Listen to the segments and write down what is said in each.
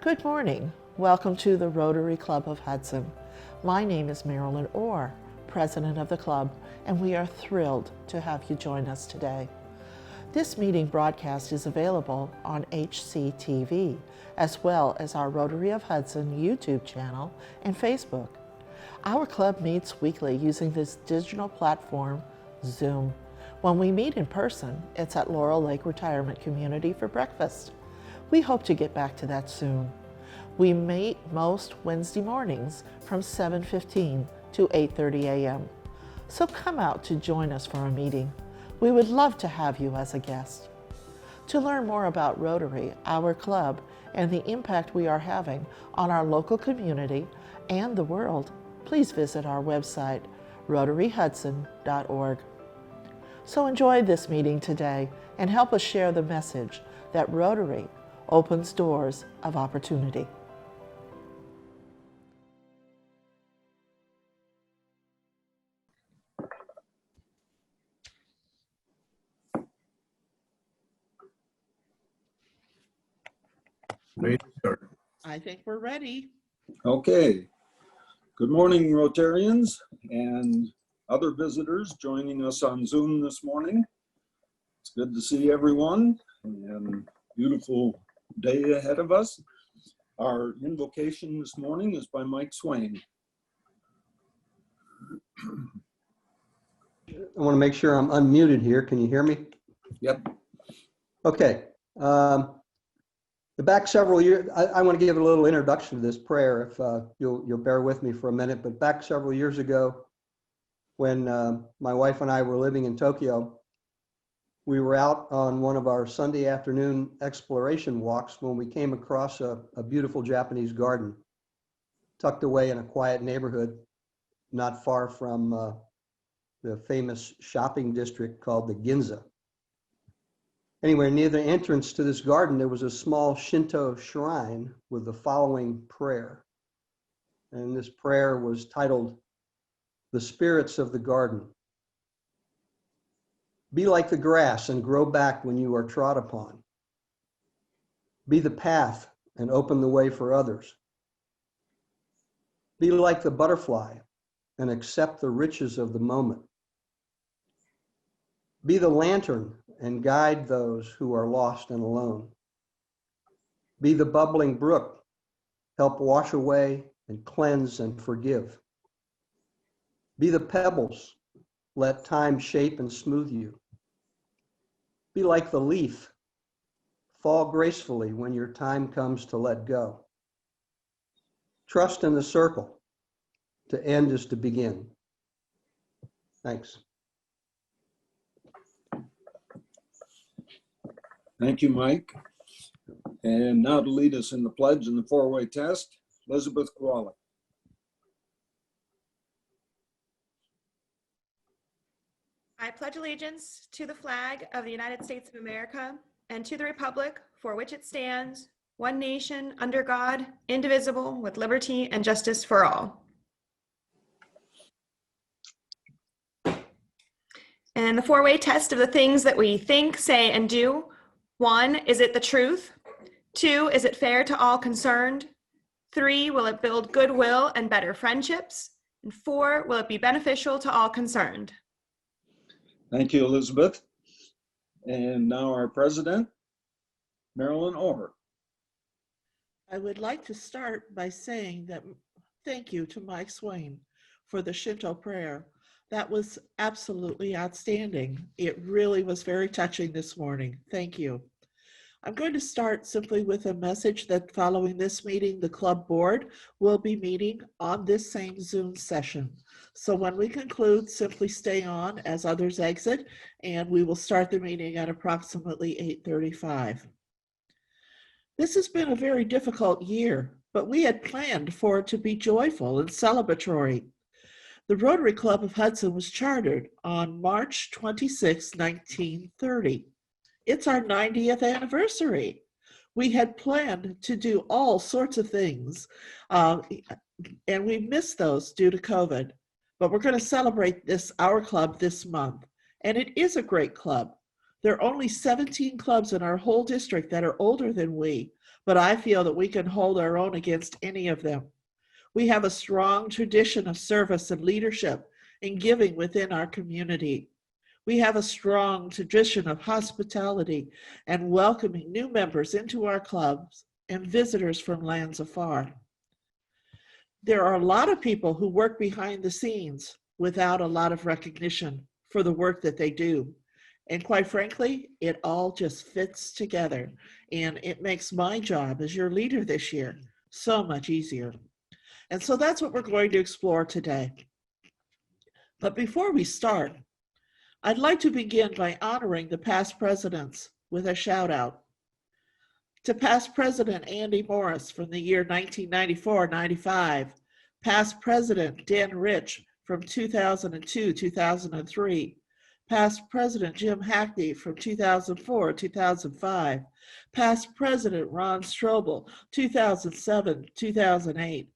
Good morning. Welcome to the Rotary Club of Hudson. My name is Marilyn Orr, President of the club, and we are thrilled to have you join us today. This meeting broadcast is available on HCTV, as well as our Rotary of Hudson YouTube channel and Facebook. Our club meets weekly using this digital platform, Zoom. When we meet in person, it's at Laurel Lake Retirement Community for breakfast. We hope to get back to that soon. We meet most Wednesday mornings from 7:15 to 8:30 a.m. So come out to join us for a meeting. We would love to have you as a guest. To learn more about Rotary, our club, and the impact we are having on our local community and the world, please visit our website, rotaryhudson.org. So enjoy this meeting today and help us share the message that Rotary opens doors of opportunity. Ready to start. I think we're ready. Okay. Good morning, Rotarians and other visitors joining us on Zoom this morning. It's good to see everyone and beautiful day ahead of us. Our invocation this morning is by Mike Swain. I want to make sure I'm unmuted here. Can you hear me? Yep. Okay. The back several years, I want to give a little introduction to this prayer, if you'll bear with me for a minute. But back several years ago, when my wife and I were living in Tokyo, we were out on one of our Sunday afternoon exploration walks when we came across a beautiful Japanese garden tucked away in a quiet neighborhood not far from the famous shopping district called the Ginza. Anyway, near the entrance to this garden, there was a small Shinto shrine with the following prayer. And this prayer was titled, "The Spirits of the Garden. Be like the grass and grow back when you are trod upon. Be the path and open the way for others. Be like the butterfly and accept the riches of the moment. Be the lantern and guide those who are lost and alone. Be the bubbling brook, help wash away and cleanse and forgive. Be the pebbles, let time shape and smooth you. Be like the leaf, fall gracefully when your time comes to let go. Trust in the circle, to end is to begin." Thanks. Thank you, Mike. And now to lead us in the pledge and the four-way test, Elizabeth Kowalik. I pledge allegiance to the flag of the United States of America and to the republic for which it stands, one nation, under God, indivisible, with liberty and justice for all. And the four-way test of the things that we think, say, and do. 1, is it the truth? 2, is it fair to all concerned? 3, will it build goodwill and better friendships? And 4, will it be beneficial to all concerned? Thank you, Elizabeth. And now our president, Marilyn Orr. I would like to start by saying that thank you to Mike Swain for the Shinto prayer. That was absolutely outstanding. It really was very touching this morning. Thank you. I'm going to start simply with a message that following this meeting, the club board will be meeting on this same Zoom session. So when we conclude, simply stay on as others exit, and we will start the meeting at approximately 8:35. This has been a very difficult year, but we had planned for it to be joyful and celebratory. The Rotary Club of Hudson was chartered on March 26, 1930. It's our 90th anniversary. We had planned to do all sorts of things, and we missed those due to COVID. But we're going to celebrate our club this month, and it is a great club. There are only 17 clubs in our whole district that are older than we, but I feel that we can hold our own against any of them. We have a strong tradition of service and leadership and giving within our community. We have a strong tradition of hospitality and welcoming new members into our clubs and visitors from lands afar. There are a lot of people who work behind the scenes without a lot of recognition for the work that they do. And quite frankly, it all just fits together. And it makes my job as your leader this year so much easier. And so that's what we're going to explore today. But before we start, I'd like to begin by honoring the past presidents with a shout out. To past President Andy Morris from the year 1994-95, past President Dan Rich from 2002-2003, past President Jim Hackney from 2004-2005, past President Ron Strobel, 2007-2008,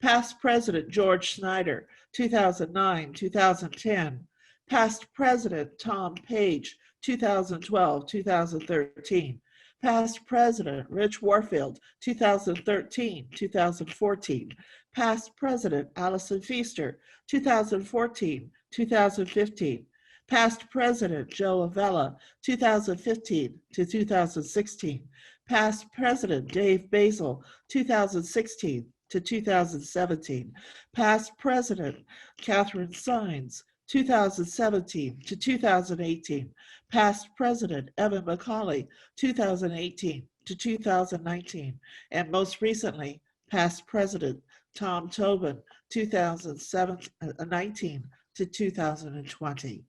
past President George Snyder, 2009-2010, past President Tom Page, 2012-2013, past President Rich Warfield, 2013-2014, past President Allison Feaster, 2014-2015, past President Joe Avella, 2015-2016, past President Dave Basil, 2016-2017, past President Catherine Sines, 2017-2018, past President Evan McCauley, 2018-2019, and most recently, past President Tom Tobin, 2019-2020.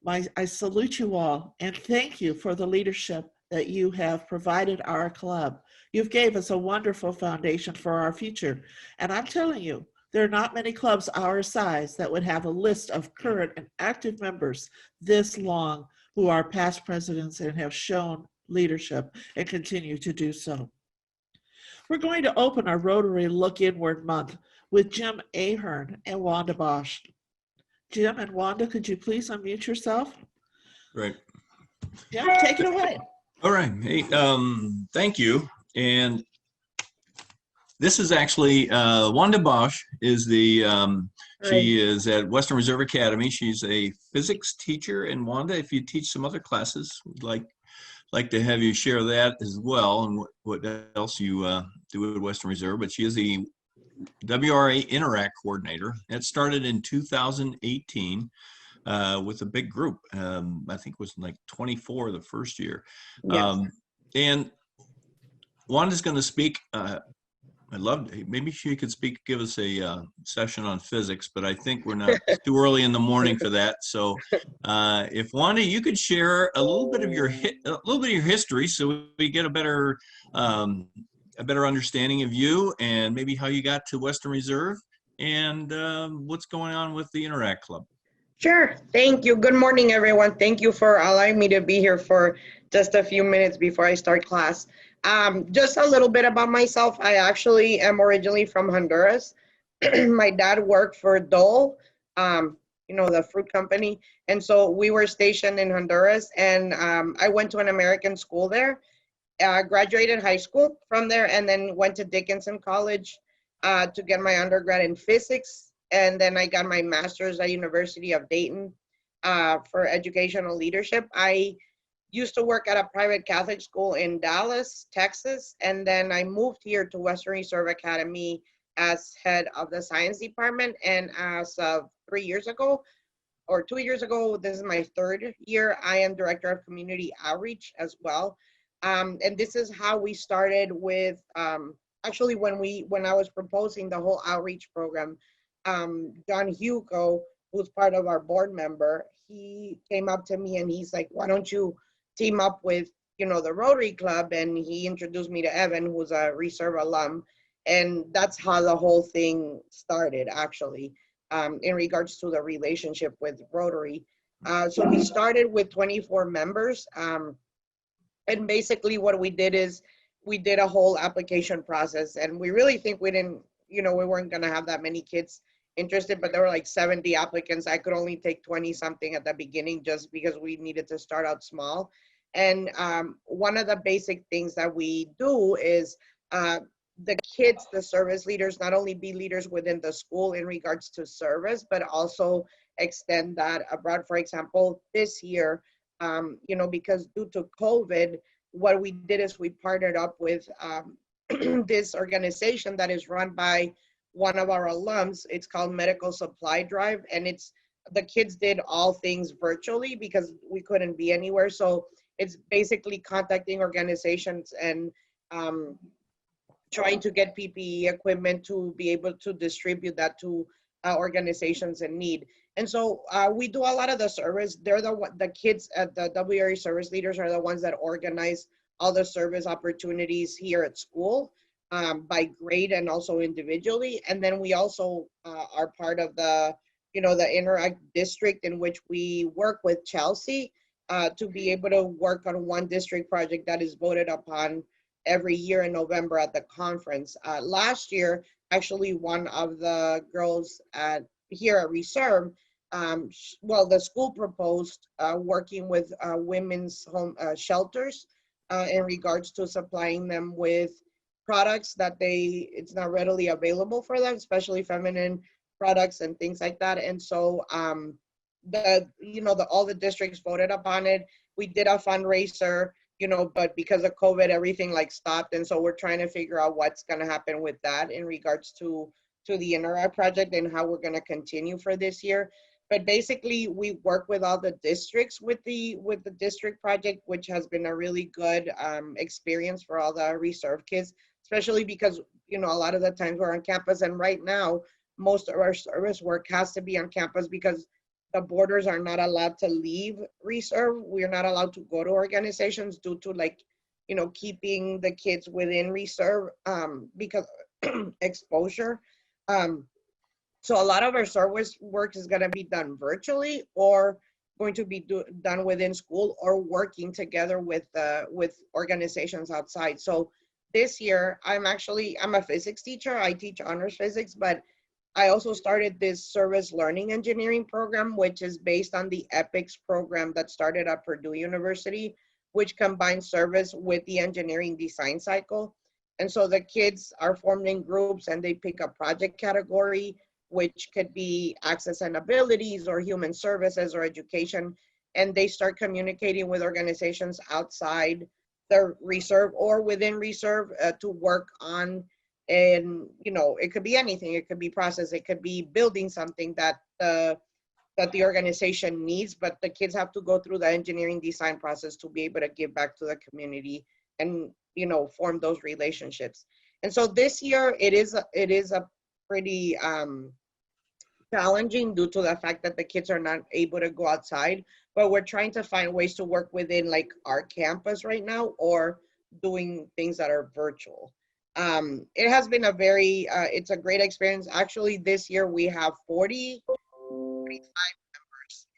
I salute you all and thank you for the leadership that you have provided our club. You've gave us a wonderful foundation for our future. And I'm telling you, there are not many clubs our size that would have a list of current and active members this long who are past presidents and have shown leadership and continue to do so. We're going to open our Rotary Look Inward month with Jim Ahern and Wanda Bosch. Jim and Wanda, could you please unmute yourself? Right. Jim, take it away. All right. Hey, thank you. And this is actually Wanda Bosch is the she is at Western Reserve Academy. She's a physics teacher. And Wanda, if you teach some other classes, we'd like to have you share that as well and what else you do at Western Reserve. But she is the WRA Interact Coordinator. It started in 2018 with a big group. I think it was like 24 the first year. Yes. And Wanda's going to speak. Maybe she could give us a session on physics, but I think we're not it's too early in the morning for that. So if Wanda, you could share a little bit of your history so we get a better understanding of you and maybe how you got to Western Reserve and what's going on with the Interact Club. Sure. Thank you. Good morning, everyone. Thank you for allowing me to be here for just a few minutes before I start class. Just a little bit about myself. I actually am originally from Honduras. My dad worked for Dole, the fruit company. And so we were stationed in Honduras and I went to an American school there. Graduated high school from there and then went to Dickinson College to get my undergrad in physics. And then I got my master's at University of Dayton for educational leadership. I used to work at a private Catholic school in Dallas, Texas. And then I moved here to Western Reserve Academy as head of the science department. And as of 3 years ago, or 2 years ago, this is my third year, I am director of community outreach as well. And this is how we started with, actually when I was proposing the whole outreach program, John Hugo, who's part of our board member, he came up to me and he's like, why don't you team up with, the Rotary Club? And he introduced me to Evan, who's a Reserve alum. And that's how the whole thing started, actually, in regards to the relationship with Rotary. So we started with 24 members. And basically what we did is we did a whole application process. And we really think we weren't going to have that many kids interested, but there were like 70 applicants. I could only take 20 something at the beginning just because we needed to start out small. And one of the basic things that we do is the kids, the service leaders, not only be leaders within the school in regards to service, but also extend that abroad. For example, this year, because due to COVID, what we did is we partnered up with this organization that is run by one of our alums. It's called Medical Supply Drive, and the kids did all things virtually because we couldn't be anywhere. So it's basically contacting organizations and trying to get PPE equipment to be able to distribute that to organizations in need. And so we do a lot of the service. They're the kids at the WRA service leaders are the ones that organize all the service opportunities here at school by grade and also individually. And then we also are part of the Interact district, in which we work with Chelsea to be able to work on one district project that is voted upon every year in November at the conference. Last year, actually, one of the girls here at Reserve, the school proposed working with women's home shelters in regards to supplying them with products that it's not readily available for them, especially feminine products and things like that. And so all the districts voted upon it. We did a fundraiser, but because of COVID, everything stopped. And so we're trying to figure out what's going to happen with that in regards to the Interact project and how we're going to continue for this year. But basically, we work with all the districts with the district project, which has been a really good experience for all the Reserve kids, especially because, a lot of the times we're on campus. And right now, most of our service work has to be on campus because the borders are not allowed to leave Reserve. We're not allowed to go to organizations due to keeping the kids within Reserve because exposure. So a lot of our service work is going to be done virtually or going to be done within school or working together with organizations outside. So this year, I'm a physics teacher. I teach honors physics, but I also started this service learning engineering program, which is based on the EPICS program that started at Purdue University, which combines service with the engineering design cycle. And so the kids are formed in groups and they pick a project category, which could be access and abilities or human services or education. And they start communicating with organizations outside the Reserve or within Reserve to work on. And it could be anything. It could be process. It could be building something that the organization needs, but the kids have to go through the engineering design process to be able to give back to the community and form those relationships. And so this year it is a pretty challenging due to the fact that the kids are not able to go outside, but we're trying to find ways to work within our campus right now or doing things that are virtual. It has been it's a great experience. Actually, this year we have 45 members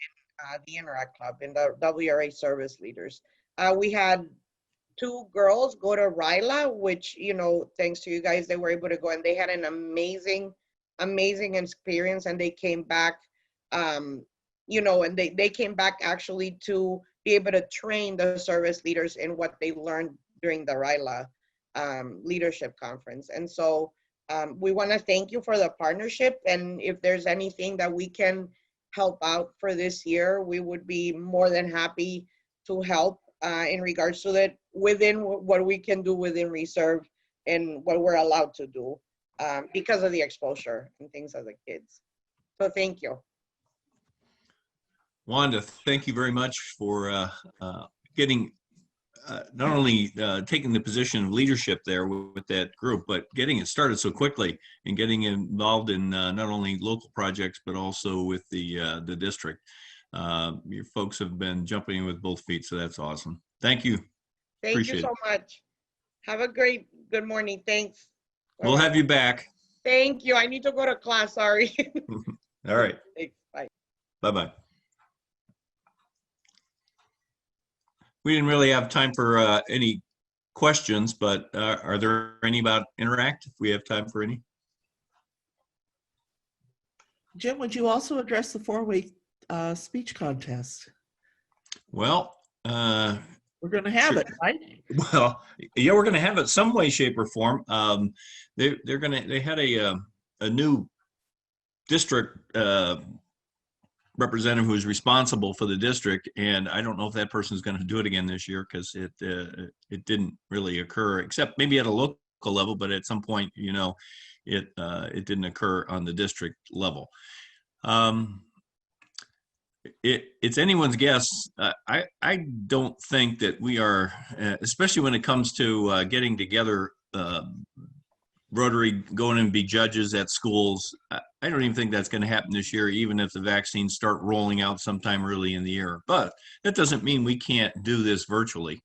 in the Interact Club, in the WRA service leaders. We had 2 girls go to RILA, which, thanks to you guys, they were able to go and they had an amazing experience, and they came back, and they came back actually to be able to train the service leaders in what they learned during the RILA leadership conference. And so we want to thank you for the partnership, and if there's anything that we can help out for this year, we would be more than happy to help in regards to that within what we can do within Reserve and what we're allowed to do because of the exposure and things of the kids. So thank you. Wanda, thank you very much for getting not only taking the position of leadership there with that group, but getting it started so quickly and getting involved in not only local projects, but also with the district. Your folks have been jumping in with both feet, so that's awesome. Thank you. Thank you so much. Have a good morning. Thanks. We'll have you back. Thank you. I need to go to class. Sorry. All right. Thanks. Bye. Bye-bye. We didn't really have time for any questions, but are there any about Interact? If we have time for any? Jim, would you also address the four-way speech contest? Well, We're going to have sure. it, right? Well, yeah, we're going to have it some way, shape, or form. They had a new district representative who's responsible for the district, and I don't know if that person is going to do it again this year because it didn't really occur, except maybe at a local level, but at some point, it didn't occur on the district level. It's anyone's guess. I don't think that we are, especially when it comes to getting together, Rotary going and be judges at schools. I don't even think that's going to happen this year, even if the vaccines start rolling out sometime early in the year. But that doesn't mean we can't do this virtually.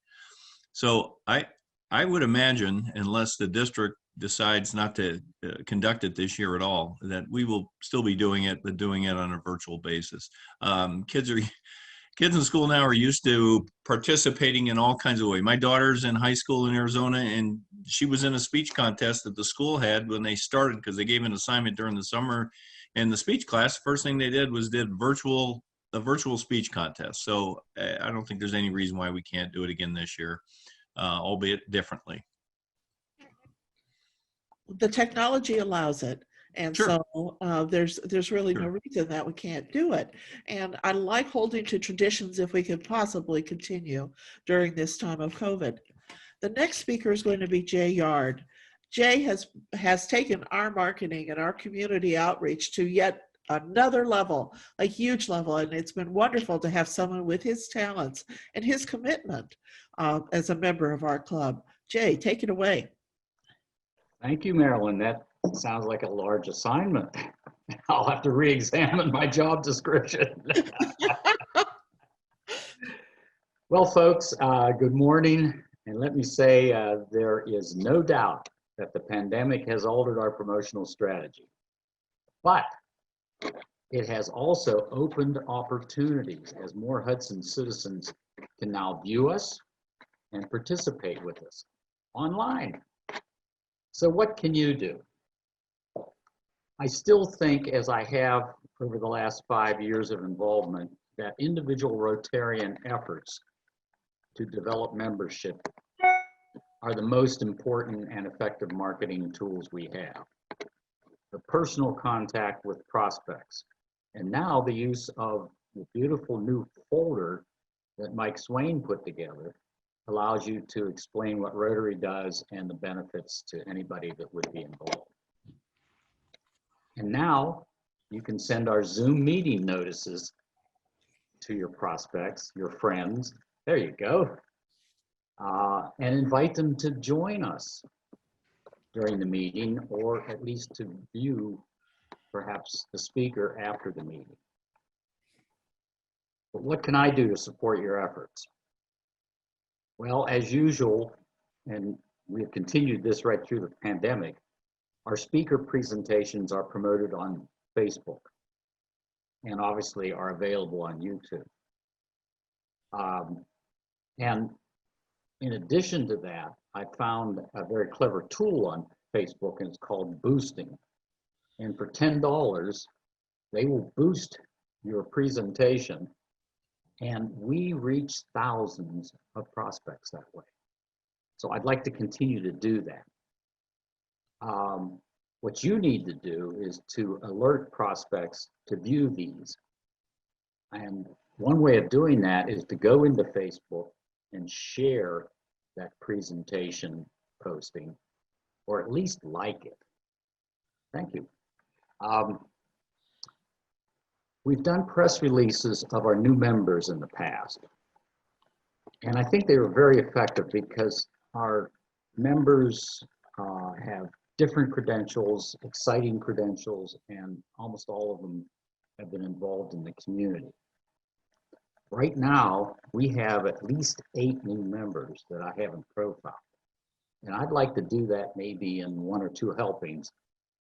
So I would imagine, unless the district decides not to conduct it this year at all, that we will still be doing it, but doing it on a virtual basis. Kids in school now are used to participating in all kinds of ways. My daughter's in high school in Arizona, and she was in a speech contest that the school had when they started, because they gave an assignment during the summer. And the speech class, first thing they did was a virtual speech contest. So I don't think there's any reason why we can't do it again this year, albeit differently. The technology allows it. And Sure. so there's really no Sure. reason that we can't do it. And I like holding to traditions if we can possibly continue during this time of COVID. The next speaker is going to be Jay Yard. Jay has taken our marketing and our community outreach to yet another level, a huge level. And it's been wonderful to have someone with his talents and his commitment as a member of our club. Jay, take it away. Thank you, Marilyn. That sounds like a large assignment. I'll have to re-examine my job description. Well, folks, good morning. And let me say, there is no doubt that the pandemic has altered our promotional strategy. But it has also opened opportunities as more Hudson citizens can now view us and participate with us online. So what can you do? I still think, as I have over the last 5 years of involvement, that individual Rotarian efforts to develop membership are the most important and effective marketing tools we have. The personal contact with prospects, and now the use of the beautiful new folder that Mike Swain put together allows you to explain what Rotary does and the benefits to anybody that would be involved. And now you can send our Zoom meeting notices to your prospects, your friends, there you go, and invite them to join us during the meeting, or at least to view perhaps the speaker after the meeting. But what can I do to support your efforts? Well, as usual, and we have continued this right through the pandemic, our speaker presentations are promoted on Facebook and obviously are available on YouTube. And in addition to that, I found a very clever tool on Facebook, and it's called boosting. And for $10, they will boost your presentation, and we reach thousands of prospects that way. So I'd like to continue to do that. What you need to do is to alert prospects to view these. And one way of doing that is to go into Facebook and share that presentation posting, or at least like it. Thank you. We've done press releases of our new members in the past, and I think they were very effective because our members have different credentials, exciting credentials, and almost all of them have been involved in the community. Right now, we have at least 8 new members that I haven't profiled, and I'd like to do that maybe in 1 or 2 helpings.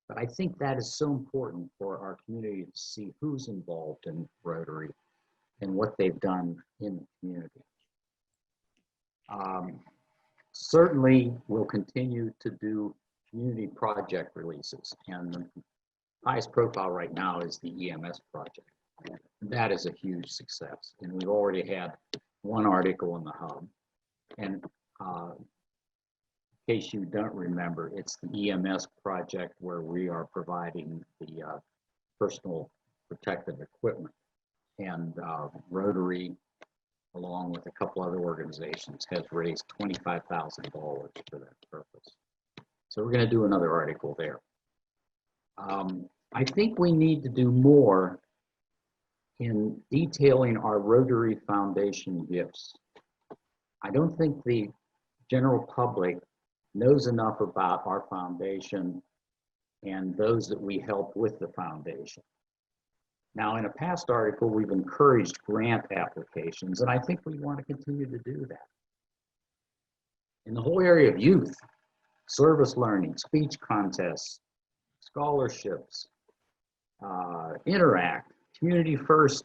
But I think that is so important for our community to see who's involved in Rotary and what they've done in the community. Certainly, we'll continue to do community project releases. And highest profile right now is the EMS project. And that is a huge success. And we've already had one article in the Hub. And in case you don't remember, it's the EMS project where we are providing the personal protective equipment. And Rotary, along with a couple other organizations, has raised $25,000 for that purpose. So we're going to do another article there. I think we need to do more in detailing our Rotary Foundation gifts. I don't think the general public knows enough about our foundation and those that we help with the foundation. Now, in a past article, we've encouraged grant applications, and I think we want to continue to do that. In the whole area of youth, service learning, speech contests, scholarships, Interact, Community First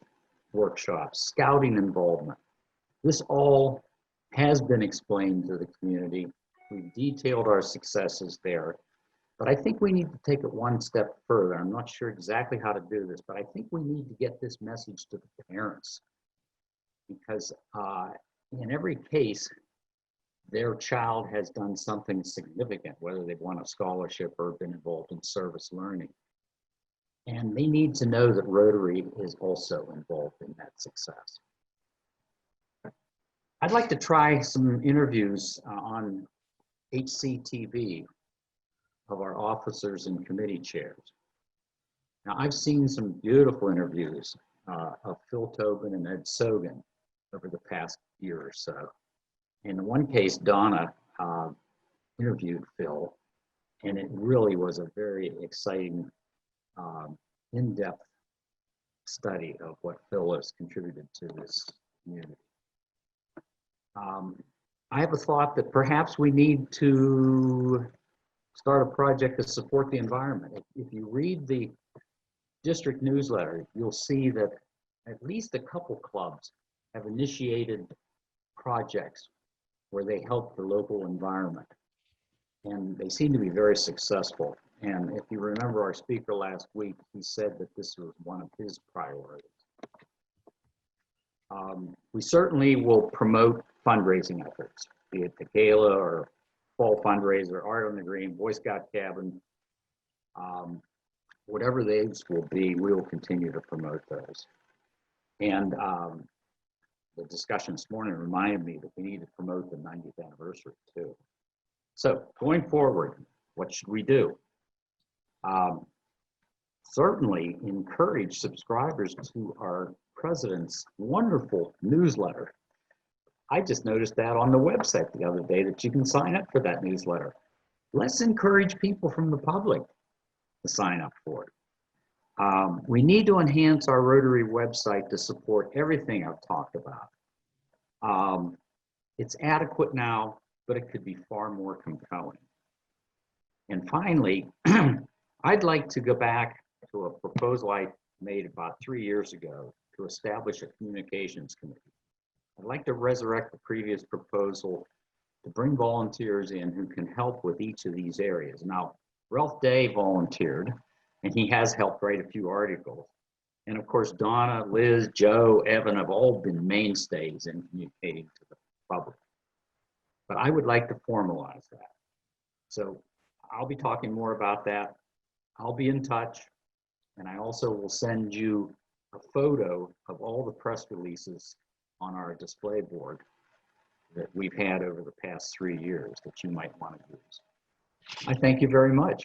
workshops, scouting involvement. This all has been explained to the community. We've detailed our successes there, but I think we need to take it one step further. I'm not sure exactly how to do this, but I think we need to get this message to the parents, because in every case, their child has done something significant, whether they've won a scholarship or been involved in service learning. And they need to know that Rotary is also involved in that success. I'd like to try some interviews on HCTV of our officers and committee chairs. Now, I've seen some beautiful interviews of Phil Tobin and Ed Sogan over the past year or so. In one case, Donna interviewed Phil, and it really was a very exciting, in-depth study of what Phil has contributed to this community. I have a thought that perhaps we need to start a project to support the environment. If you read the district newsletter, you'll see that at least a couple clubs have initiated projects where they help the local environment. And they seem to be very successful. And if you remember our speaker last week, he said that this was one of his priorities. We certainly will promote fundraising efforts, be it the gala or fall fundraiser, Art on the Green, Boy Scout Cabin, whatever those will be, we will continue to promote those. And the discussion this morning reminded me that we need to promote the 90th anniversary too. So going forward, what should we do? Certainly encourage subscribers to our president's wonderful newsletter. I just noticed that on the website the other day that you can sign up for that newsletter. Let's encourage people from the public to sign up for it. We need to enhance our Rotary website to support everything I've talked about. It's adequate now, but it could be far more compelling. And finally, I'd like to go back to a proposal I made about 3 years ago to establish a communications committee. I'd like to resurrect the previous proposal to bring volunteers in who can help with each of these areas. Now, Ralph Day volunteered, and he has helped write a few articles. And of course, Donna, Liz, Joe, Evan have all been mainstays in communicating to the public. But I would like to formalize that. So I'll be talking more about that. I'll be in touch. And I also will send you a photo of all the press releases on our display board that we've had over the past 3 years that you might want to use. I thank you very much.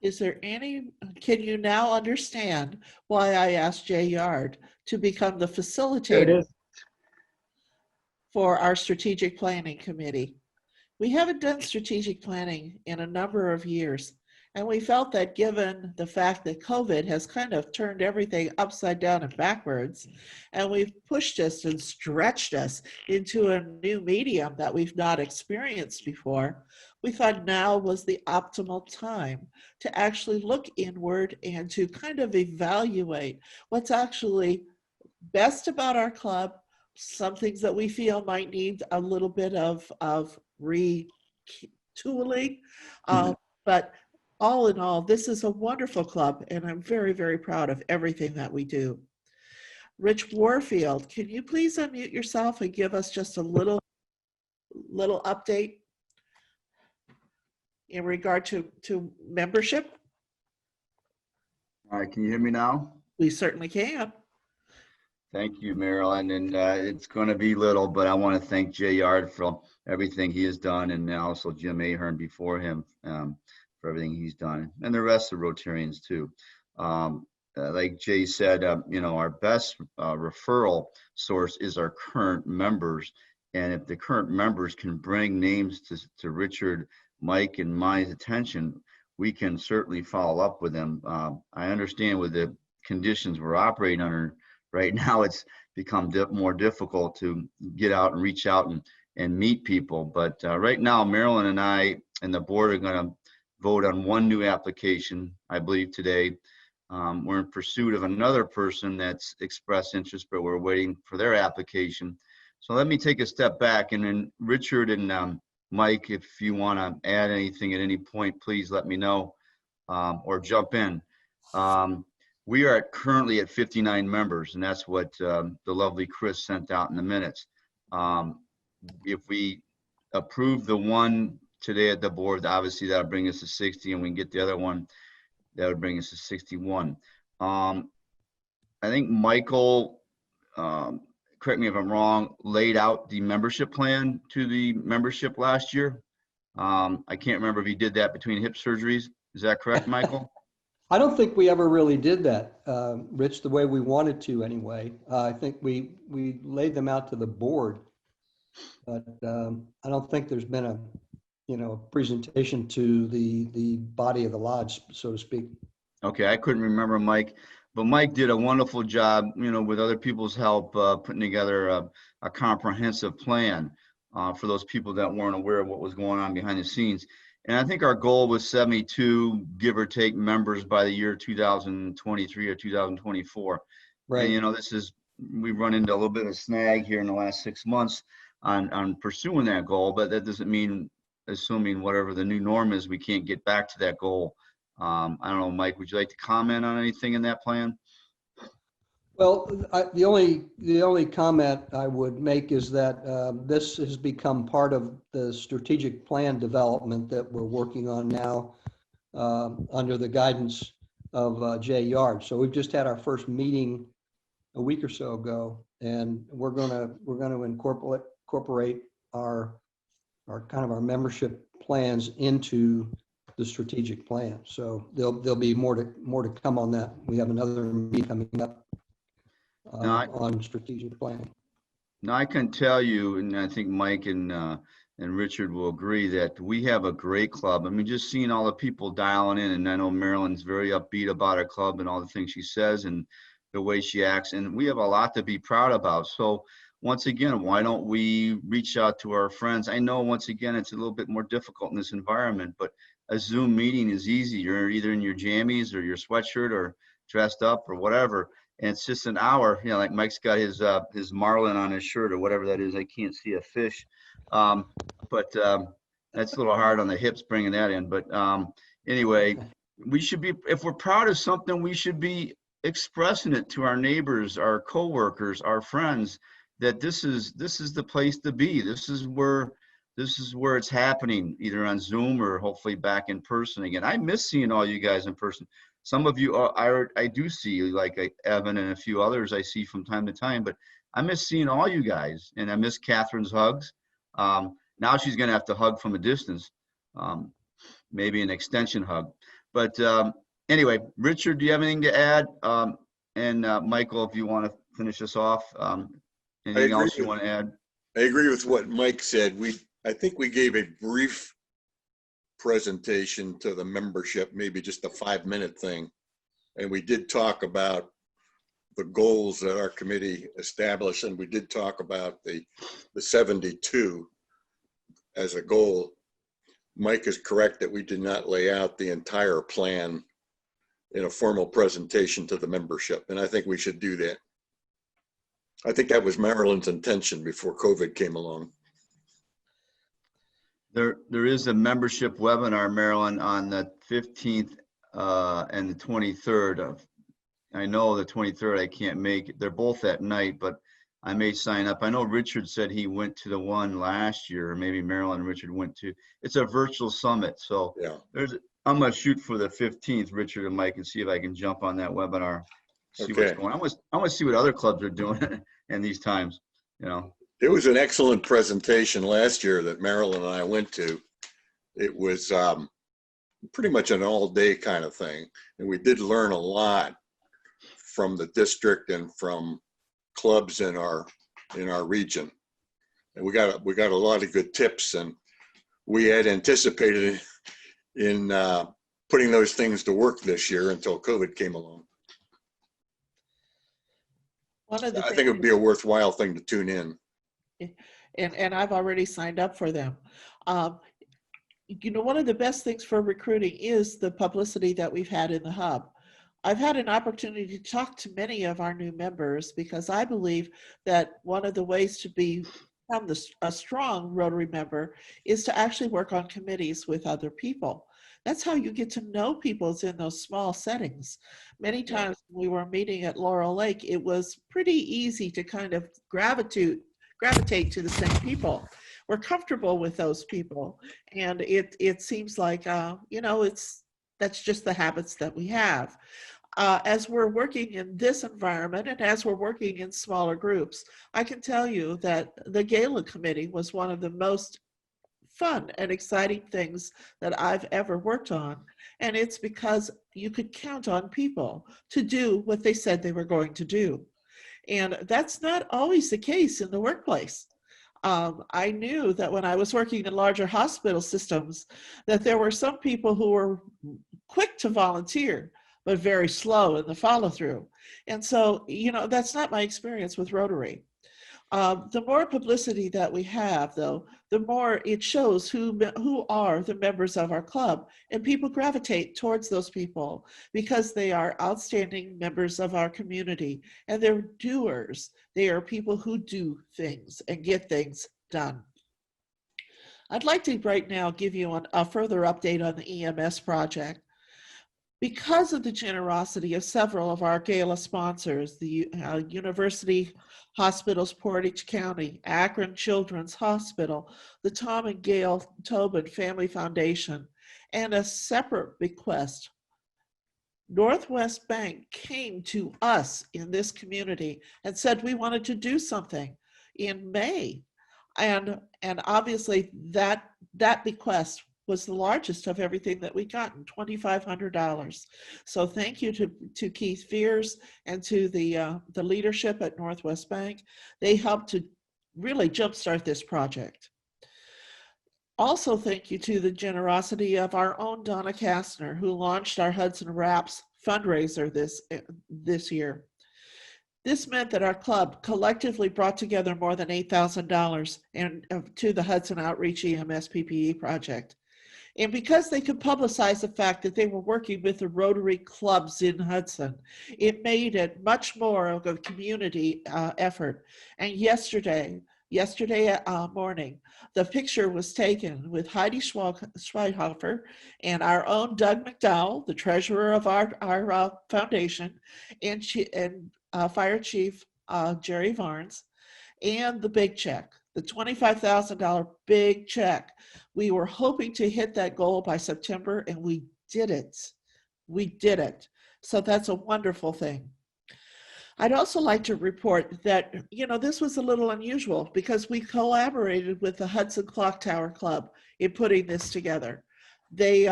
Can you now understand why I asked Jay Yard to become the There it facilitator is. for our strategic planning committee? We haven't done strategic planning in a number of years, and we felt that given the fact that COVID has kind of turned everything upside down and backwards, and we've pushed us and stretched us into a new medium that we've not experienced before, we thought now was the optimal time to actually look inward and to kind of evaluate what's actually best about our club, some things that we feel might need a little bit of retooling, but all in all, this is a wonderful club, and I'm very, very proud of everything that we do. Rich Warfield, can you please unmute yourself and give us just a little update in regard to membership? All right, can you hear me now? We certainly can. Thank you, Marilyn. And it's going to be little, but I want to thank Jay Yard for everything he has done, and also Jim Ahern before him for everything he's done, and the rest of Rotarians too. Like Jay said, our best referral source is our current members. And if the current members can bring names to Richard, Mike, and my attention, we can certainly follow up with them. I understand with the conditions we're operating under right now, it's become more difficult to get out and reach out and meet people. But right now, Marilyn and I and the board are going to vote on one new application, I believe today. We're in pursuit of another person that's expressed interest, but we're waiting for their application. So let me take a step back, and then Richard and Mike, if you want to add anything at any point, please let me know or jump in. We are currently at 59 members, and that's what the lovely Chris sent out in the minutes. If we approve the one today at the board, obviously that'll bring us to 60, and we can get the other one, that would bring us to 61. I think Michael, correct me if I'm wrong, laid out the membership plan to the membership last year. I can't remember if he did that between hip surgeries. Is that correct, Michael? I don't think we ever really did that, Rich, the way we wanted to anyway. I think we laid them out to the board, but I don't think there's been a presentation to the body of the lodge, so to speak. Okay, I couldn't remember Mike, but Mike did a wonderful job, with other people's help, putting together a comprehensive plan for those people that weren't aware of what was going on behind the scenes. And I think our goal was 72, give or take, members by the year 2023 or 2024. Right. And, we've run into a little bit of a snag here in the last 6 months on pursuing that goal, but that doesn't mean, assuming whatever the new norm is, we can't get back to that goal. I don't know, Mike, would you like to comment on anything in that plan? Well, the only comment I would make is that this has become part of the strategic plan development that we're working on now under the guidance of Jay Yard. So we've just had our first meeting a week or so ago, and we're gonna incorporate our membership plans into the strategic plan. So there'll be more to come on that. We have another meeting coming up on strategic plan. Now I can tell you, and I think Mike and Richard will agree, that we have a great club. I mean, just seeing all the people dialing in, and I know Marilyn's very upbeat about our club and all the things she says and the way she acts, and we have a lot to be proud about. So once again, why don't we reach out to our friends? I know, once again, it's a little bit more difficult in this environment, but a Zoom meeting is easy. You're either in your jammies or your sweatshirt or dressed up or whatever. And it's just an hour, like Mike's got his marlin on his shirt or whatever that is. I can't see a fish. But that's a little hard on the hips bringing that in. But anyway, we should be, if we're proud of something, we should be expressing it to our neighbors, our coworkers, our friends, that this is the place to be. This is where it's happening, either on Zoom or hopefully back in person again. I miss seeing all you guys in person. Some of you I do see, like Evan and a few others I see from time to time, but I miss seeing all you guys, and I miss Catherine's hugs. Now she's gonna have to hug from a distance, maybe an extension hug. But anyway, Richard, do you have anything to add? And Michael, if you want to finish us off, anything else you want to add? I agree with what Mike said. I think we gave a brief presentation to the membership, maybe just a 5-minute thing. And we did talk about the goals that our committee established, and we did talk about the 72 as a goal. Mike is correct that we did not lay out the entire plan in a formal presentation to the membership, and I think we should do that. I think that was Marilyn's intention before COVID came along. There is a membership webinar, Marilyn, on the 15th and the 23rd of, I know the 23rd I can't make it. They're both at night, but I may sign up. I know Richard said he went to the one last year, or maybe Marilyn and Richard went to. It's a virtual summit. So Yeah. I'm going to shoot for the 15th, Richard and Mike, and see if I can jump on that webinar. See what's Okay. going on. I want to see what other clubs are doing in these times, you know. It was an excellent presentation last year that Marilyn and I went to. It was pretty much an all-day kind of thing. And we did learn a lot from the district and from clubs in our region. And we got a lot of good tips, and we had anticipated in putting those things to work this year until COVID came along. One of the I think it would be a worthwhile thing to tune in. and I've already signed up for them. You know, one of the best things for recruiting is the publicity that we've had in the hub. I've had an opportunity to talk to many of our new members because I believe that one of the ways to become a strong Rotary member is to actually work on committees with other people. That's how you get to know people, is in those small settings. Many times when we were meeting at Laurel Lake, it was pretty easy to kind of gravitate to the same people. We're comfortable with those people, and it seems like you know, that's just the habits that we have. As we're working in this environment and as we're working in smaller groups, I can tell you that the Gala Committee was one of the most fun and exciting things that I've ever worked on. And it's because you could count on people to do what they said they were going to do. And that's not always the case in the workplace. I knew that when I was working in larger hospital systems, that there were some people who were quick to volunteer, but very slow in the follow through. And so, you know, that's not my experience with Rotary. The more publicity that we have, though, the more it shows who are the members of our club, and people gravitate towards those people because they are outstanding members of our community, and they're doers. They are people who do things and get things done. I'd like to right now give you a further update on the EMS project. Because of the generosity of several of our gala sponsors, the University Hospitals Portage County, Akron Children's Hospital, the Tom and Gail Tobin Family Foundation, and a separate bequest, Northwest Bank came to us in this community and said we wanted to do something in May. And obviously that bequest was the largest of everything that we gotten, $2,500. So thank you to Keith Fears and to the leadership at Northwest Bank. They helped to really jumpstart this project. Also, thank you to the generosity of our own Donna Kastner, who launched our Hudson Wraps fundraiser this year. This meant that our club collectively brought together more than $8,000 to the Hudson Outreach EMS PPE project. And because they could publicize the fact that they were working with the Rotary clubs in Hudson, it made it much more of a community effort. And yesterday morning, the picture was taken with Heidi Schweidhofer and our own Doug McDowell, the treasurer of our foundation, and Fire Chief Jerry Varnes, and the big check, the $25,000 big check. We were hoping to hit that goal by September, and we did it. We did it. So that's a wonderful thing. I'd also like to report that, you know, this was a little unusual because we collaborated with the Hudson Clock Tower Club in putting this together. They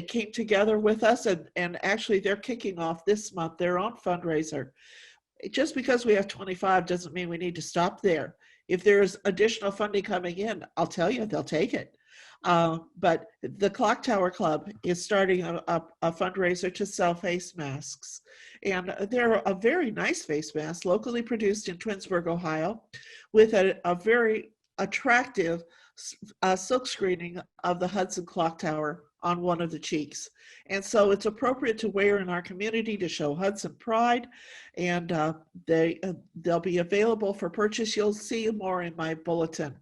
came together with us, and actually they're kicking off this month their own fundraiser. Just because we have 25 doesn't mean we need to stop there. If there's additional funding coming in, I'll tell you, they'll take it. But the Clock Tower Club is starting a fundraiser to sell face masks. And they're a very nice face mask, locally produced in Twinsburg, Ohio, with a very attractive silk screening of the Hudson Clock Tower on one of the cheeks. And so it's appropriate to wear in our community to show Hudson pride, and they'll be available for purchase. You'll see more in my bulletin.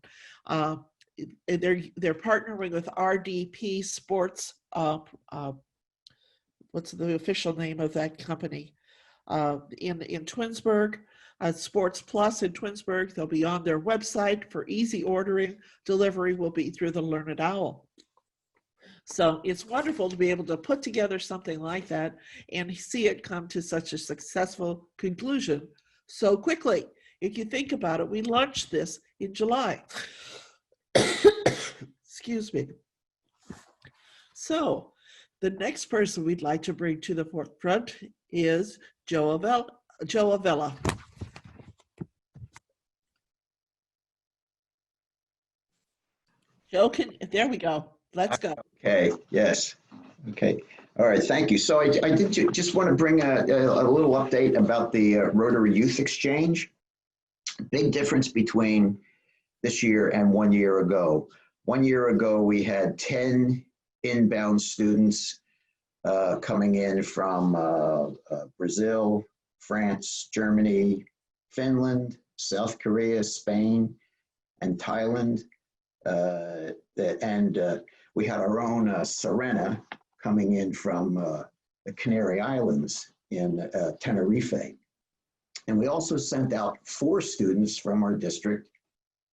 they're partnering with RDP Sports. What's the official name of that company? In Twinsburg, Sports Plus in Twinsburg. They'll be on their website for easy ordering. Delivery will be through the Learned Owl. So it's wonderful to be able to put together something like that and see it come to such a successful conclusion so quickly. If you think about it, we launched this in July. Excuse me. So the next person we'd like to bring to the forefront is Joe Avella. Joe, there we go. Let's go. Okay, yes. Okay. All right, thank you. So I did just want to bring a little update about the Rotary Youth Exchange. Big difference between this year and 1 year ago. 1 year ago, we had 10 inbound students coming in from Brazil, France, Germany, Finland, South Korea, Spain, and Thailand. We had our own Serena coming in from the Canary Islands in Tenerife. And we also sent out 4 students from our district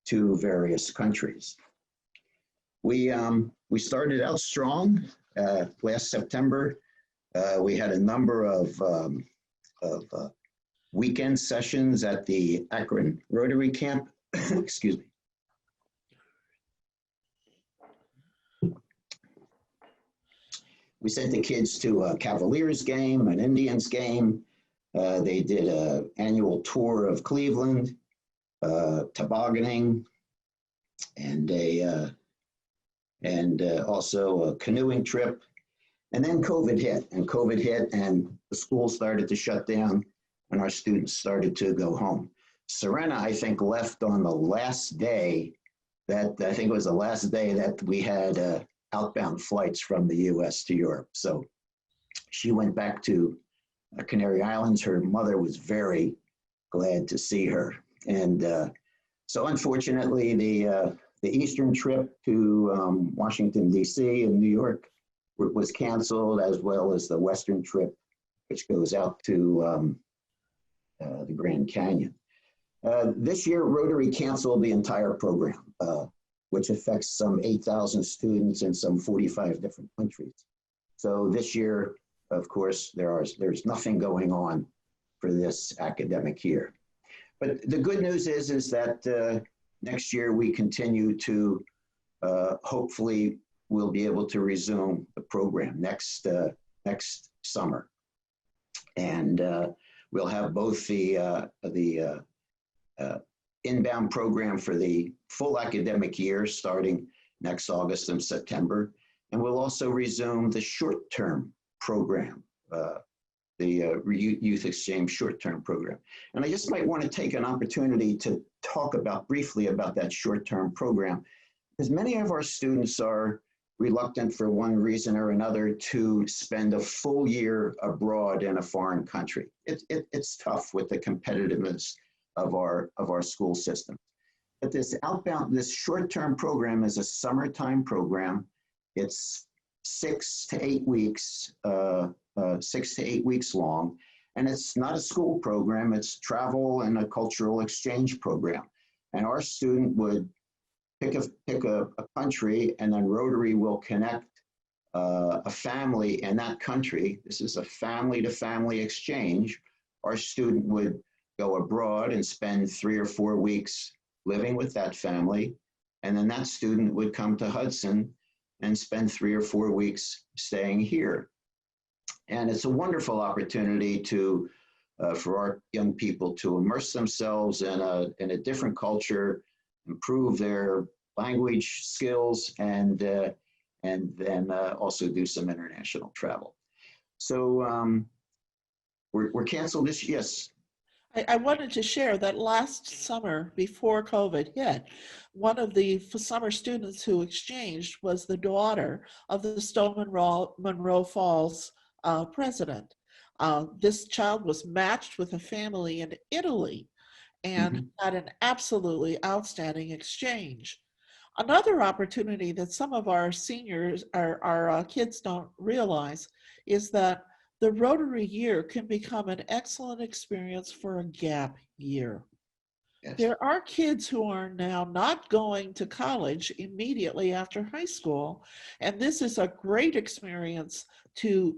to various countries. We started out strong last September. We had a number of weekend sessions at the Akron Rotary Camp. Excuse me. We sent the kids to a Cavaliers game, an Indians game. They did an annual tour of Cleveland, tobogganing, and also a canoeing trip. And then COVID hit, and the school started to shut down, and our students started to go home. Serena, I think, left on the last day that we had outbound flights from the US to Europe. So she went back to Canary Islands. Her mother was very glad to see her. And so unfortunately, the Eastern trip to Washington, DC and New York was canceled, as well as the Western trip, which goes out to the Grand Canyon. This year, Rotary canceled the entire program, which affects some 8,000 students in some 45 different countries. So this year, of course, there's nothing going on for this academic year. But the good news is that next year we continue to, hopefully we'll be able to resume the program next summer. And we'll have both the inbound program for the full academic year starting next August and September. And we'll also resume the short-term program, the Youth Exchange short-term program. And I just might want to take an opportunity to talk briefly about that short-term program, because many of our students are reluctant for one reason or another to spend a full year abroad in a foreign country. It's tough with the competitiveness of our school system. But this short-term program is a summertime program. It's 6 to 8 weeks, 6 to 8 weeks long. And it's not a school program, it's travel and a cultural exchange program. And our student would pick a country, and then Rotary will connect a family in that country. This is a family-to-family exchange. Our student would go abroad and spend 3 or 4 weeks living with that family. And then that student would come to Hudson and spend 3 or 4 weeks staying here. And it's a wonderful opportunity for our young people to immerse themselves in a different culture, improve their language skills, and then also do some international travel. So we're canceled this year. Yes. I wanted to share that last summer, before COVID hit, one of the summer students who exchanged was the daughter of the Stowe Monroe Falls president. This child was matched with a family in Italy and had an absolutely outstanding exchange. Another opportunity that some of our seniors, our kids don't realize is that the Rotary year can become an excellent experience for a gap year. Yes. There are kids who are now not going to college immediately after high school, and this is a great experience to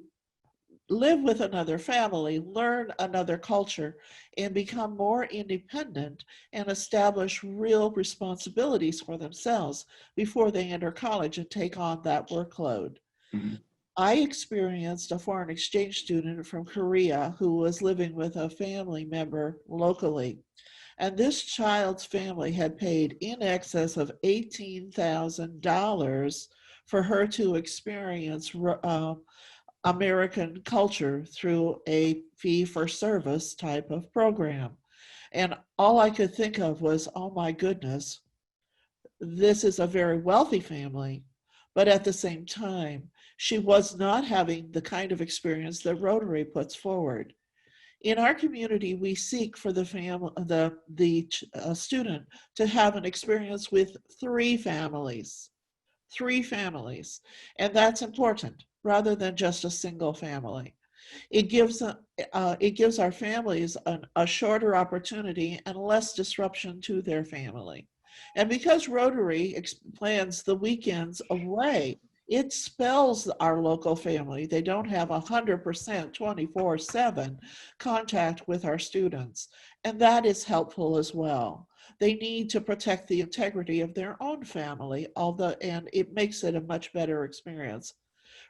live with another family, learn another culture, and become more independent and establish real responsibilities for themselves before they enter college and take on that workload. Mhm. I experienced a foreign exchange student from Korea who was living with a family member locally. And this child's family had paid in excess of $18,000 for her to experience American culture through a fee-for-service type of program. And all I could think of was, oh my goodness, this is a very wealthy family, but at the same time, she was not having the kind of experience that Rotary puts forward. In our community, we seek for the student to have an experience with three families, and that's important rather than just a single family. It gives our families a shorter opportunity and less disruption to their family. And because Rotary plans the weekends away, it spells our local family. They don't have 100% 24/7 contact with our students. And that is helpful as well. They need to protect the integrity of their own family, and it makes it a much better experience.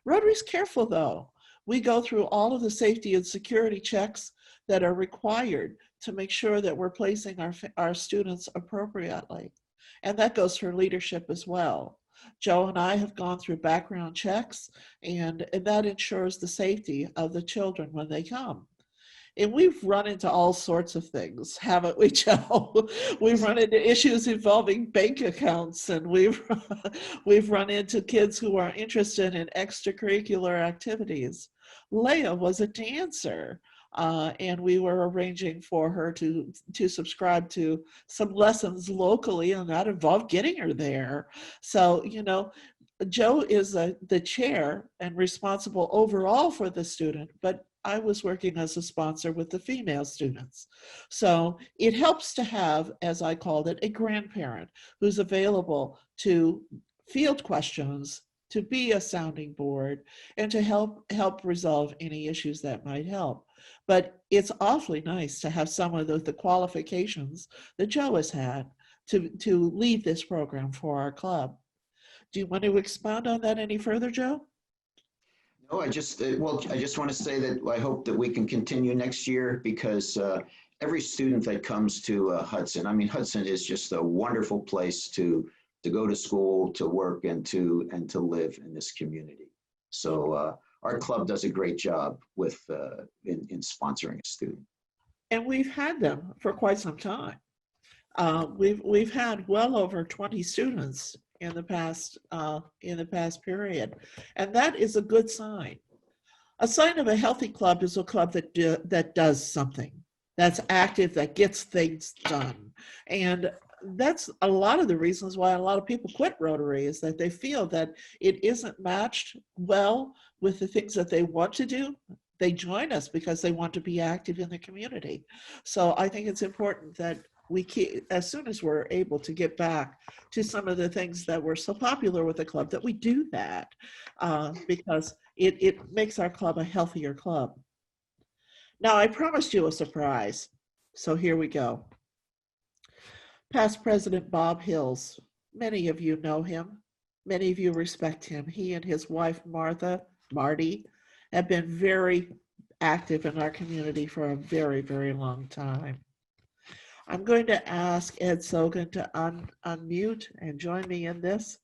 Rotary's careful though. We go through all of the safety and security checks that are required to make sure that we're placing our students appropriately. And that goes for leadership as well. Joe and I have gone through background checks, and that ensures the safety of the children when they come. And we've run into all sorts of things, haven't we, Joe? We've run into issues involving bank accounts, and we've run into kids who are interested in extracurricular activities. Leah was a dancer, and we were arranging for her to subscribe to some lessons locally, and that involved getting her there. So, Joe is the chair and responsible overall for the student, but I was working as a sponsor with the female students. So it helps to have, as I called it, a grandparent who's available to field questions, to be a sounding board, and to help resolve any issues that might help. But it's awfully nice to have some of the qualifications that Joe has had to lead this program for our club. Do you want to expound on that any further, Joe? No, I just want to say that I hope that we can continue next year because every student that comes to Hudson, I mean, Hudson is just a wonderful place to go to school, to work, and to live in this community. So our club does a great job with in sponsoring a student. And we've had them for quite some time. We've had well over 20 students in the past period, and that is a good sign. A sign of a healthy club is a club that does something, that's active, that gets things done. And that's a lot of the reasons why a lot of people quit Rotary, is that they feel that it isn't matched well with the things that they want to do. They join us because they want to be active in the community. So I think it's important that we keep, as soon as we're able to get back to some of the things that were so popular with the club, that we do that because it makes our club a healthier club. Now, I promised you a surprise, so here we go. Past President Bob Hills, many of you know him, many of you respect him. He and his wife, Marty, have been very active in our community for a very, very long time. I'm going to ask Ed Sogan to unmute and join me in this.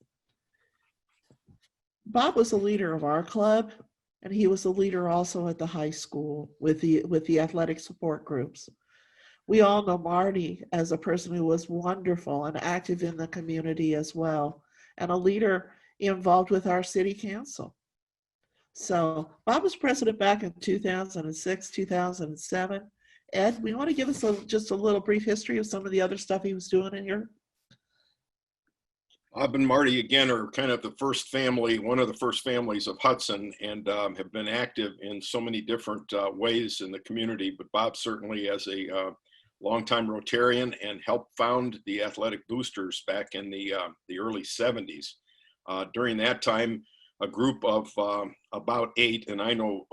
Bob was a leader of our club, and he was a leader also at the high school with the athletic support groups. We all know Marty as a person who was wonderful and active in the community as well, and a leader involved with our city council. So Bob was president back in 2006, 2007. Ed, we want to give us just a little brief history of some of the other stuff he was doing in here? Bob and Marty, again, are kind of the first family, one of the first families of Hudson, and have been active in so many different ways in the community. But Bob certainly as a longtime Rotarian and helped found the Athletic Boosters back in the early 70s. During that time, a group of about 8, and I know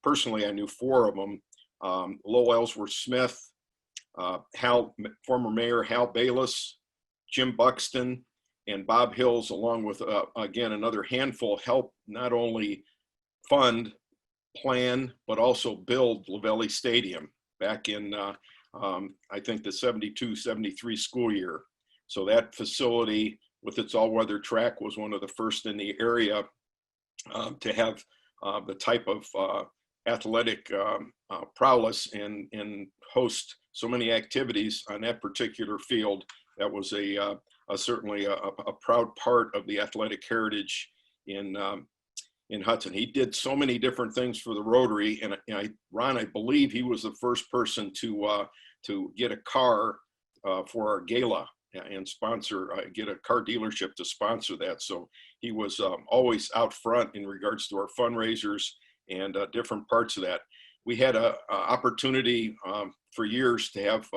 personally I knew 4 of them, Lowell Ellsworth Smith, former Mayor Hal Bayless, Jim Buxton, and Bob Hills, along with, again, another handful, help not only fund, plan, but also build Lavelli Stadium back in, I think, the 72-73 school year. So that facility with its all-weather track was one of the first in the area to have the type of athletic prowess and host so many activities on that particular field. That was certainly a proud part of the athletic heritage in Hudson. He did so many different things for the Rotary, and Ron, I believe he was the first person to get a car for our gala and get a car dealership to sponsor that. So he was always out front in regards to our fundraisers and different parts of that. We had an opportunity for years to have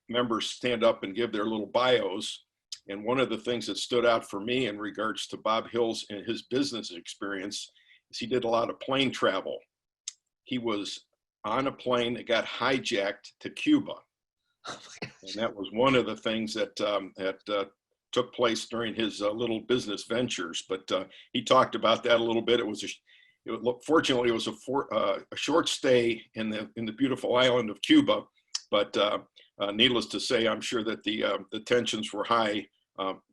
members stand up and give their little bios. And one of the things that stood out for me in regards to Bob Hills and his business experience is he did a lot of plane travel. He was on a plane that got hijacked to Cuba. And that was one of the things that took place during his little business ventures. But he talked about that a little bit. Fortunately, it was a short stay in the beautiful island of Cuba. But needless to say, I'm sure that the tensions were high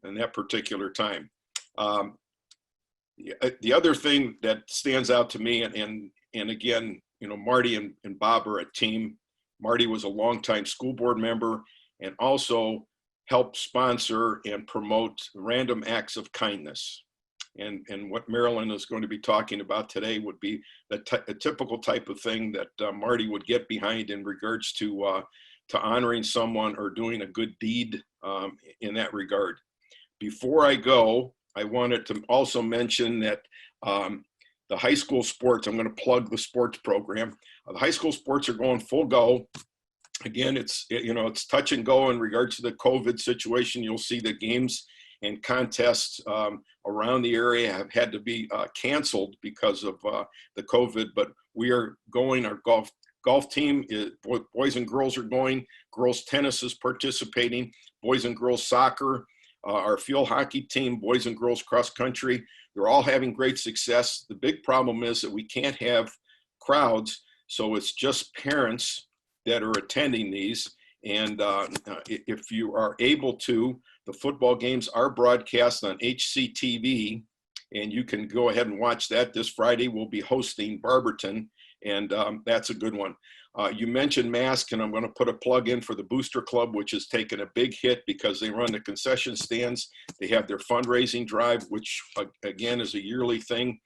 in that particular time. The other thing that stands out to me, and again, Marty and Bob are a team. Marty was a longtime school board member and also helped sponsor and promote Random Acts of Kindness. And what Marilyn is going to be talking about today would be a typical type of thing that Marty would get behind in regards to honoring someone or doing a good deed in that regard. Before I go, I wanted to also mention that the high school sports, I'm going to plug the sports program. The high school sports are going full go. Again, it's touch and go in regards to the COVID situation. You'll see the games and contests around the area have had to be canceled because of the COVID, but we are going. Our golf team, boys and girls are going. Girls tennis is participating. Boys and girls soccer. Our field hockey team, boys and girls cross country. They're all having great success. The big problem is that we can't have crowds, so it's just parents that are attending these. And if you are able to, the football games are broadcast on HCTV, and you can go ahead and watch that. This Friday we'll be hosting Barberton, and that's a good one. You mentioned masks, and I'm going to put a plug in for the Booster Club, which has taken a big hit because they run the concession stands. They have their fundraising drive, which again is a yearly thing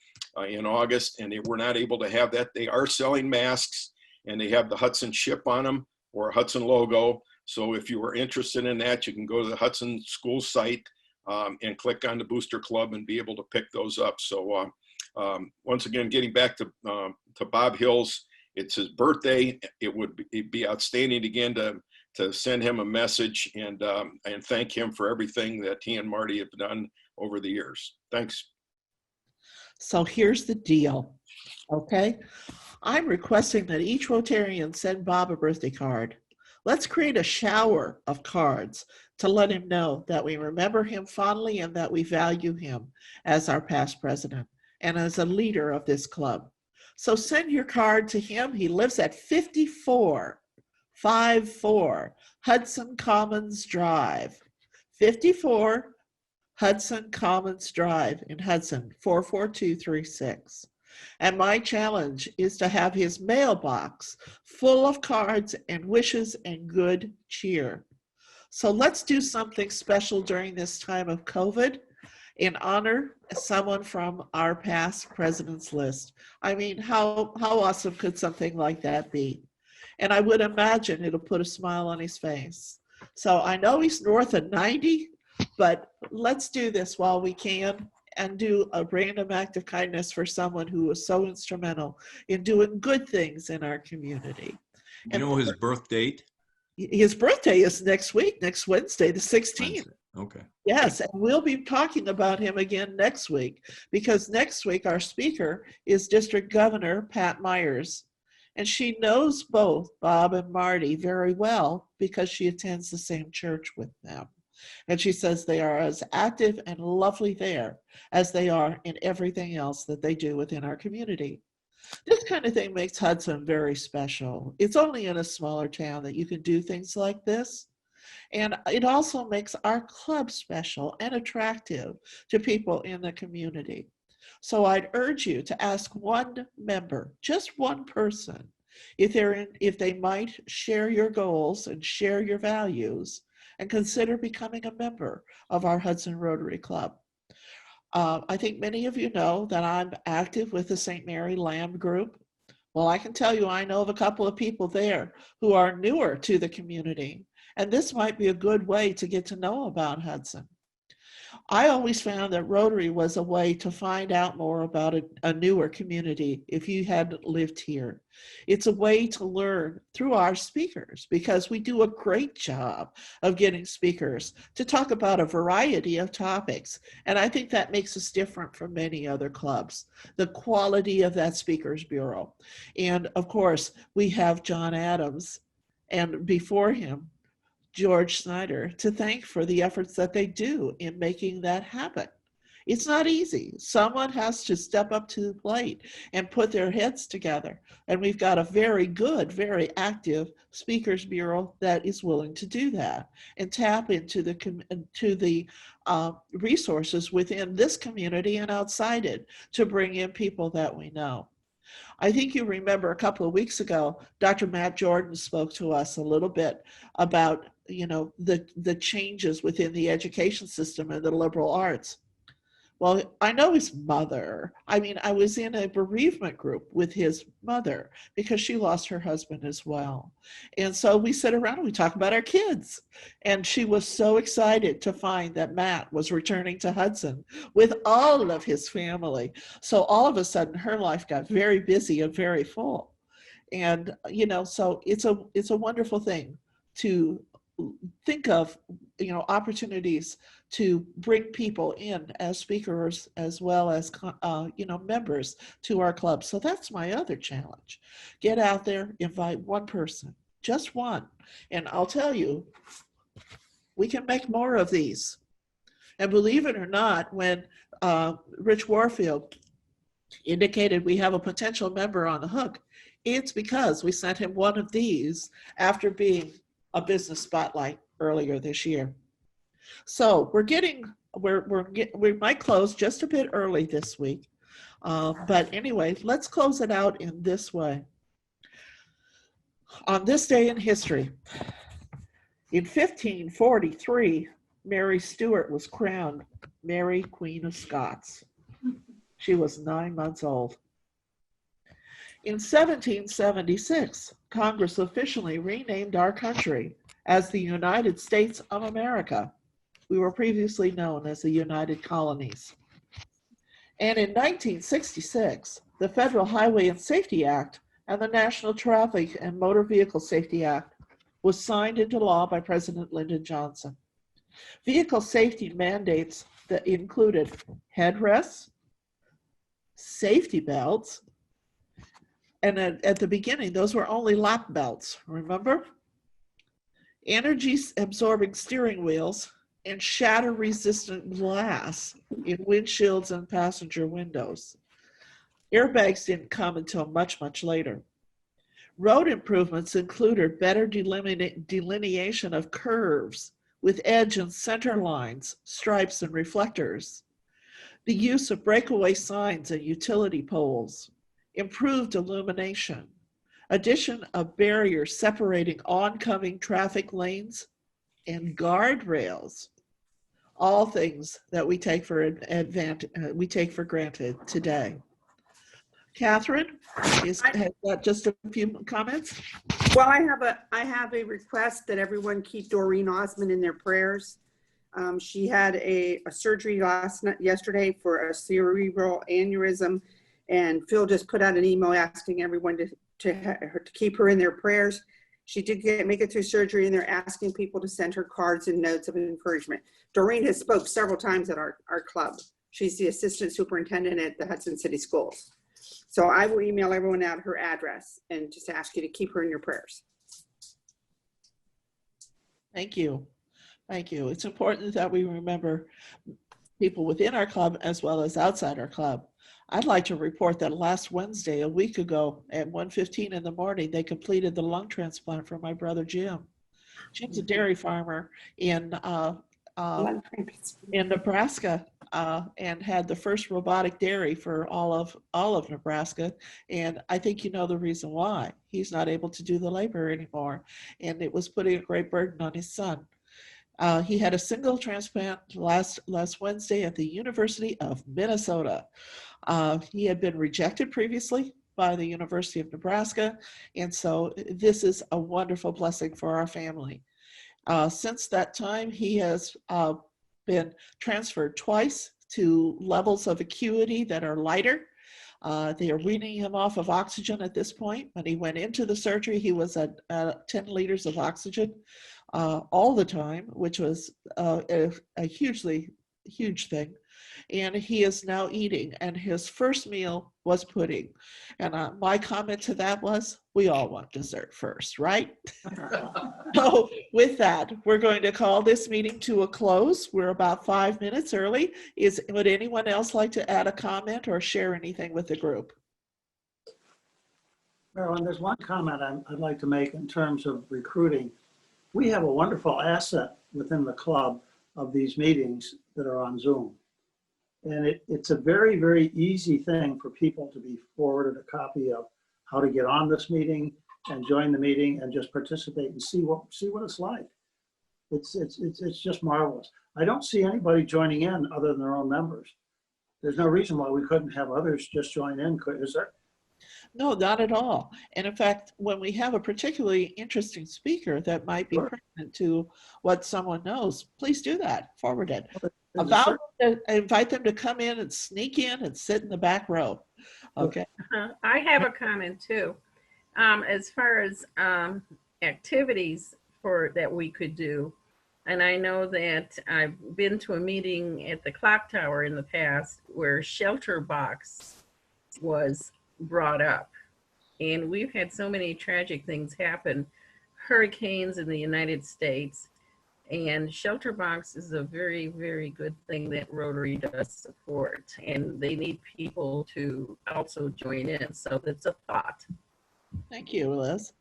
in August, and they were not able to have that. They are selling masks, and they have the Hudson ship on them or a Hudson logo. So if you are interested in that, you can go to the Hudson school site and click on the Booster Club and be able to pick those up. So once again, getting back to Bob Hills, it's his birthday. It would be outstanding again to send him a message and thank him for everything that he and Marty have done over the years. Thanks. So here's the deal, okay? I'm requesting that each Rotarian send Bob a birthday card. Let's create a shower of cards to let him know that we remember him fondly and that we value him as our past president and as a leader of this club. So send your card to him. He lives at 54 Hudson Commons Drive. 54 Hudson Commons Drive in Hudson, 44236. And my challenge is to have his mailbox full of cards and wishes and good cheer. So let's do something special during this time of COVID in honor of someone from our past president's list. I mean, how awesome could something like that be? And I would imagine it'll put a smile on his face. So I know he's north of 90, But let's do this while we can and do a random act of kindness for someone who was so instrumental in doing good things in our community. You know his birth date? His birthday is next week, next Wednesday, the 16th. Wednesday. Okay. Yes, and we'll be talking about him again next week, because next week our speaker is District Governor Pat Myers. And she knows both Bob and Marty very well because she attends the same church with them. And she says they are as active and lovely there as they are in everything else that they do within our community. This kind of thing makes Hudson very special. It's only in a smaller town that you can do things like this. And it also makes our club special and attractive to people in the community. So I'd urge you to ask one member, just one person, if they might share your goals and share your values and consider becoming a member of our Hudson Rotary Club. I think many of you know that I'm active with the St. Mary Lamb group. Well, I can tell you I know of a couple of people there who are newer to the community, and this might be a good way to get to know about Hudson. I always found that Rotary was a way to find out more about a newer community if you hadn't lived here. It's a way to learn through our speakers, because we do a great job of getting speakers to talk about a variety of topics. And I think that makes us different from many other clubs, the quality of that speakers bureau. And of course, we have John Adams, and before him, George Snyder, to thank for the efforts that they do in making that happen. It's not easy. Someone has to step up to the plate and put their heads together. And we've got a very good, very active speakers bureau that is willing to do that and tap into the resources within this community and outside it to bring in people that we know. I think you remember a couple of weeks ago, Dr. Matt Jordan spoke to us a little bit about, the changes within the education system and the liberal arts. Well, I know his mother. I was in a bereavement group with his mother because she lost her husband as well. And so we sit around and we talk about our kids. And she was so excited to find that Matt was returning to Hudson with all of his family. So all of a sudden her life got very busy and very full. And, so it's a wonderful thing to think of, opportunities to bring people in as speakers as well as, members to our club. So that's my other challenge. Get out there, invite one person, just one. And I'll tell you, we can make more of these. And believe it or not, when Rich Warfield indicated we have a potential member on the hook, it's because we sent him one of these after being a business spotlight earlier this year. So we might close just a bit early this week. But anyway, let's close it out in this way. On this day in history, in 1543, Mary Stuart was crowned Mary Queen of Scots. She was 9 months old. In 1776, Congress officially renamed our country as the United States of America. We were previously known as the United Colonies. And in 1966, the Federal Highway and Safety Act and the National Traffic and Motor Vehicle Safety Act was signed into law by President Lyndon Johnson. Vehicle safety mandates that included headrests, safety belts, and at the beginning, those were only lap belts, remember? Energy-absorbing steering wheels and shatter-resistant glass in windshields and passenger windows. Airbags didn't come until much, much later. Road improvements included better delineation of curves with edge and center lines, stripes, and reflectors. The use of breakaway signs and utility poles. Improved illumination, addition of barriers separating oncoming traffic lanes, and guardrails, all things that we take for granted today. Catherine, has that just a few comments? Well, I have a request that everyone keep Doreen Osmond in their prayers. She had a surgery yesterday for a cerebral aneurysm, and Phil just put out an email asking everyone to keep her in their prayers. She did make it through surgery, and they're asking people to send her cards and notes of encouragement. Doreen has spoke several times at our club. She's the assistant superintendent at the Hudson City Schools. So I will email everyone out her address and just ask you to keep her in your prayers. Thank you. Thank you. It's important that we remember people within our club as well as outside our club. I'd like to report that last Wednesday, a week ago, at 1:15 in the morning, they completed the lung transplant for my brother Jim. Jim's a dairy farmer in Nebraska, and had the first robotic dairy for all of Nebraska. And I think you know the reason why. He's not able to do the labor anymore, and it was putting a great burden on his son. He had a single transplant last Wednesday at the University of Minnesota. He had been rejected previously by the University of Nebraska, and so this is a wonderful blessing for our family. Since that time, he has been transferred twice to levels of acuity that are lighter. They are weaning him off of oxygen at this point. When he went into the surgery, he was at 10 liters of oxygen all the time, which was a huge thing. And he is now eating, and his first meal was pudding. And my comment to that was, we all want dessert first, right? So with that, we're going to call this meeting to a close. We're about 5 minutes early. Would anyone else like to add a comment or share anything with the group? Marilyn, there's one comment I'd like to make in terms of recruiting. We have a wonderful asset within the club of these meetings that are on Zoom. And it's a very, very easy thing for people to be forwarded a copy of how to get on this meeting and join the meeting and just participate and see what it's like. It's just marvelous. I don't see anybody joining in other than their own members. There's no reason why we couldn't have others just join in, is there? No, not at all. And in fact, when we have a particularly interesting speaker that might be pertinent to what someone knows, please do that. Forward it. Invite them to come in and sneak in and sit in the back row. Okay. I have a comment too. As far as activities that we could do, and I know that I've been to a meeting at the clock tower in the past where shelter box was brought up, and we've had so many tragic things happen, hurricanes in the United States, and shelter box is a very, very good thing that Rotary does support, and they need people to also join in, so that's a thought. Thank you, Liz.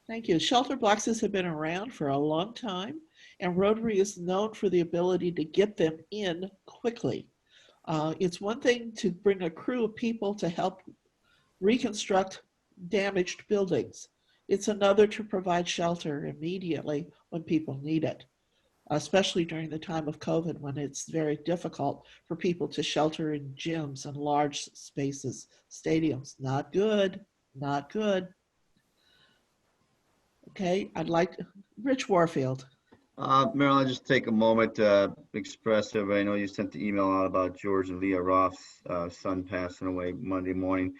Thank you. Shelter boxes have been around for a long time, and Rotary is known for the ability to get them in quickly. It's one thing to bring a crew of people to help reconstruct damaged buildings. It's another to provide shelter immediately when people need it, especially during the time of COVID when it's very difficult for people to shelter in gyms and large spaces, stadiums. Not good, not good. Okay, I'd like Rich Warfield. Marilyn, just take a moment to express everybody. I know you sent the email out about George and Leah Roth's son passing away Monday morning.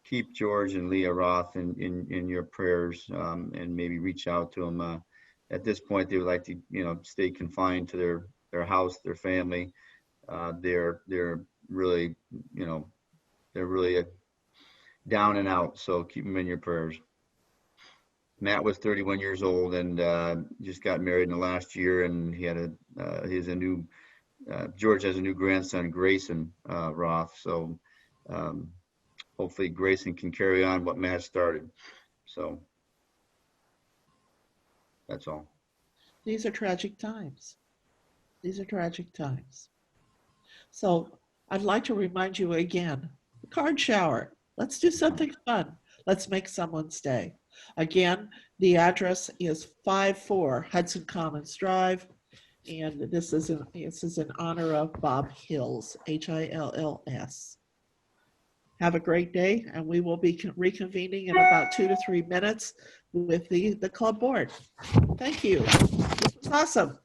Keep George and Leah Roth in your prayers, and maybe reach out to them. At this point, they would like to, stay confined to their house, their family. They're really, they're really down and out. So keep them in your prayers. Matt was 31 years old and just got married in the last year, and he had George has a new grandson, Grayson Roth. So hopefully Grayson can carry on what Matt started. So that's all. These are tragic times. These are tragic times. So I'd like to remind you again, the card shower. Let's do something fun. Let's make someone stay. Again, the address is 54 Hudson Commons Drive, and this is in honor of Bob Hills, Hills. Have a great day, and we will be reconvening in about 2 to 3 minutes with the club board. Thank you. This was awesome.